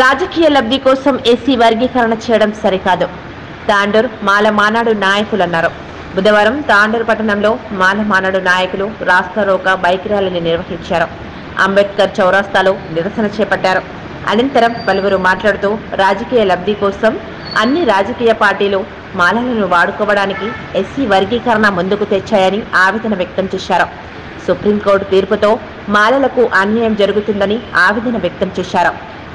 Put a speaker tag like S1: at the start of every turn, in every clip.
S1: రాజకీయ లబ్ధి కోసం ఎస్సీ వర్గీకరణ చేయడం సరికాదు. తాండూర్ మాల మానాడు నాయకులు అన్నారు. బుధవారం తాండూర్ పట్టణంలో మాల మానాడు నాయకులు రాస్తారోకా బైక్ ర్యాలీని నిర్వహించారు. అంబేద్కర్ చౌరస్తాలో నిరసన చేపట్టారు. అనంతరం పలువురు మాట్లాడుతూ రాజకీయ లబ్ధి కోసం అన్ని రాజకీయ పార్టీలు మాలలను వాడుకోవడానికి ఎస్సీ వర్గీకరణ ముందుకు తెచ్చాయని ఆవేదన వ్యక్తం చేశారు. సుప్రీంకోర్టు తీర్పుతో మాలలకు అన్యాయం జరుగుతుందని ఆవేదన వ్యక్తం చేశారు.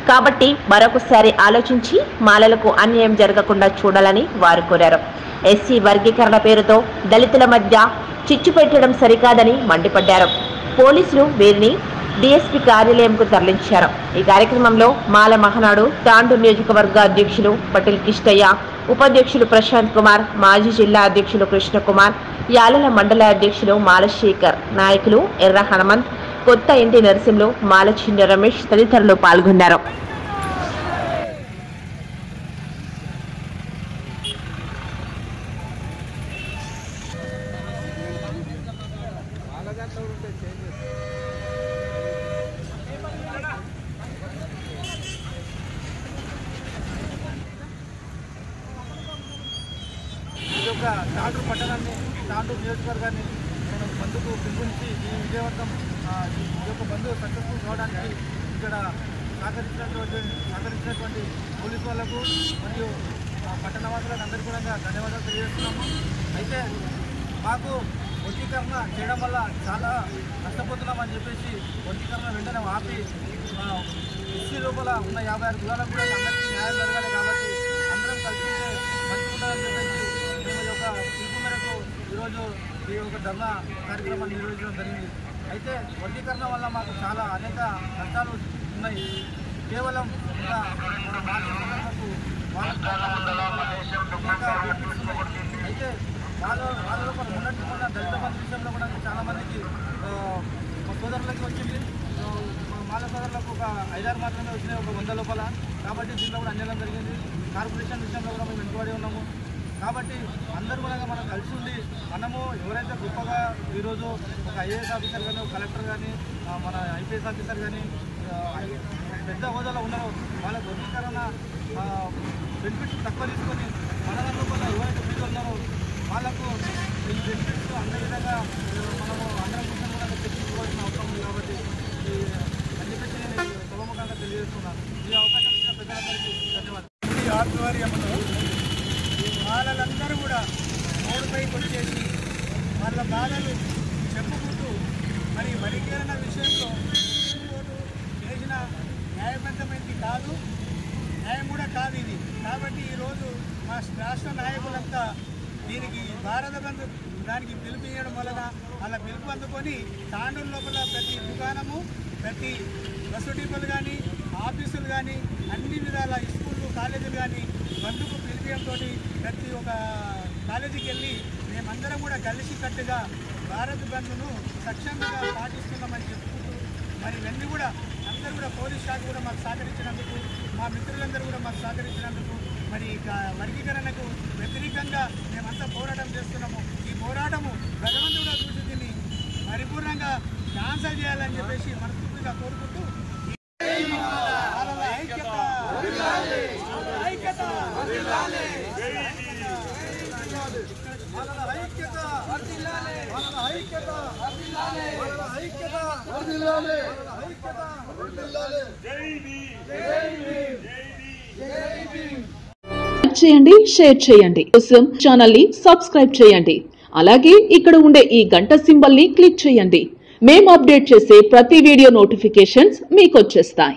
S1: కాబట్టి మరొకసారి ఆలోచించి మాలలకు అన్యాయం జరగకుండా చూడాలని వారు కోరారు. ఎస్సీ వర్గీకరణ పేరుతో దళితుల మధ్య చిచ్చు పెట్టడం సరికాదని మండిపడ్డారు. పోలీసులు వీరిని డీఎస్పీ కార్యాలయంకు తరలించారు. ఈ కార్యక్రమంలో మాల మహానాడు తాండూర్ నియోజకవర్గ అధ్యక్షులు పటేల్ కిష్టయ్య, ఉపాధ్యక్షులు ప్రశాంత్ కుమార్, మాజీ జిల్లా అధ్యక్షులు కృష్ణకుమార్, యాలల మండల అధ్యక్షులు మాలశేఖర్, నాయకులు ఎర్ర హనుమంత్, కొత్త ఇంటి నరసింహులు, మాల చిన్న రమేష్ తదితరులు పాల్గొన్నారు.
S2: తాండూరు పట్టణాన్ని, తాండూరు నియోజకవర్గాన్ని మనం బంధుకు పిలుపునిచ్చి ఈ విజయవంతం ఈ యొక్క బంధు సక్సెస్ఫుల్ కావడానికి ఇక్కడ సహకరించినటువంటి పోలీసు వాళ్లకు మరియు పట్టణవాసులకు అందరికీ కూడా ధన్యవాదాలు తెలియజేస్తున్నాము. అయితే మాకు వర్గీకరణ చేయడం వల్ల చాలా నష్టపోతున్నామని చెప్పేసి వర్గీకరణ వెంటనే ఆపి ఎస్సీ లోపల ఉన్న 56 కులాలకు కూడా అందరికీ న్యాయం జరగాలి కాబట్టి అందరం కలిసి మంచిగా ఉండాలని చెప్పేసి మేము యొక్క పిలుపు మేరకు ఈరోజు ఈ యొక్క ధర్నా కార్యక్రమాన్ని నిర్వహించడం జరిగింది. అయితే వర్గీకరణ వల్ల మాకు చాలా అనేక నష్టాలు ఉన్నాయి. కేవలం అయితే వాళ్ళలో కూడా మొన్న దళిత బంధు విషయంలో కూడా చాలామందికి సోదరులకి వచ్చింది. మాల సోదరులకు ఒక 5-6 మాత్రమే వచ్చినాయి, ఒక 100 లోపల. కాబట్టి దీంట్లో కూడా అన్యాయం జరిగింది. కార్పొరేషన్ విషయంలో కూడా మేము వెనుకబడి ఉన్నాము. కాబట్టి అందరూ కూడా మనం కలిసి ఉండి మనము ఎవరైతే గొప్పగా ఈరోజు ఒక ఐఏఎస్ ఆఫీసర్ కానీ, ఒక కలెక్టర్ కానీ, మన ఐపీఎస్ ఆఫీసర్ కానీ పెద్ద హోదాలో ఉన్నారో వాళ్ళ వర్గీకరణ బెనిఫిట్స్ తక్కువ తీసుకొని మన లోపల ఎవరైతే మీరు ఉన్నారో వాళ్ళకు ఈ బెనిఫిట్స్ అన్ని విధంగా మనము అందరం కోసం కూడా తెచ్చుకోవాల్సిన అవసరం ఉంది. కాబట్టి అని చెప్పేసి నేను సభముఖంగా తెలియజేస్తున్నాను. ఈ అవకాశం ఇచ్చిన ప్రజలందరికీ ధన్యవాదాలు. ఈ ఆధ్వర్యంలో వాళ్ళందరూ కూడా రోడ్డుపైకి వచ్చేసి వాళ్ళ బాధలు చెప్పుకుంటూ మరి వర్గీకరణ విషయంలో చేసిన న్యాయబద్ధమైనది కాదు, న్యాయం కూడా కాదు ఇది. కాబట్టి ఈరోజు మా రాష్ట్ర నాయకులంతా దీనికి భారత బంధు దానికి పిలుపు ఇవ్వడం వలన అలా పిలుపు అందుకొని తాండూరు లోపల ప్రతి దుకాణము, ప్రతి బస్సు డిపోలు కానీ, ఆఫీసులు కానీ, అన్ని విధాల స్కూళ్ళు, కాలేజీలు కానీ బంధుకు పిలిపియంతో ప్రతి ఒక్క కాలేజీకి వెళ్ళి మేమందరం కూడా కలిసికట్టుగా భారత్ బంద్ను సక్షమంగా పాటిస్తున్నామని చెప్పుకుంటూ మరి ఇవన్నీ కూడా అందరూ కూడా పోలీస్ శాఖ కూడా మాకు సహకరించినందుకు, మా మిత్రులందరూ కూడా మాకు సహకరించినందుకు మరి వర్గీకరణకు వ్యతిరేకంగా మేమంతా పోరాటం చేస్తున్నాము. ఈ పోరాటము భగవంతుడు చూసి దీన్ని పరిపూర్ణంగా క్యాన్సల్ చేయాలని చెప్పేసి మనస్ఫూర్తిగా కోరుకుంటూ
S3: చేయండి, షేర్ చేయండి. కోసం ఛానల్ ని సబ్స్క్రైబ్ చేయండి. అలాగే ఇక్కడ ఉండే ఈ గంట సింబల్ ని క్లిక్ చేయండి. మేము అప్డేట్ చేసే ప్రతి వీడియో నోటిఫికేషన్స్ మీకు వచ్చేస్తాయి.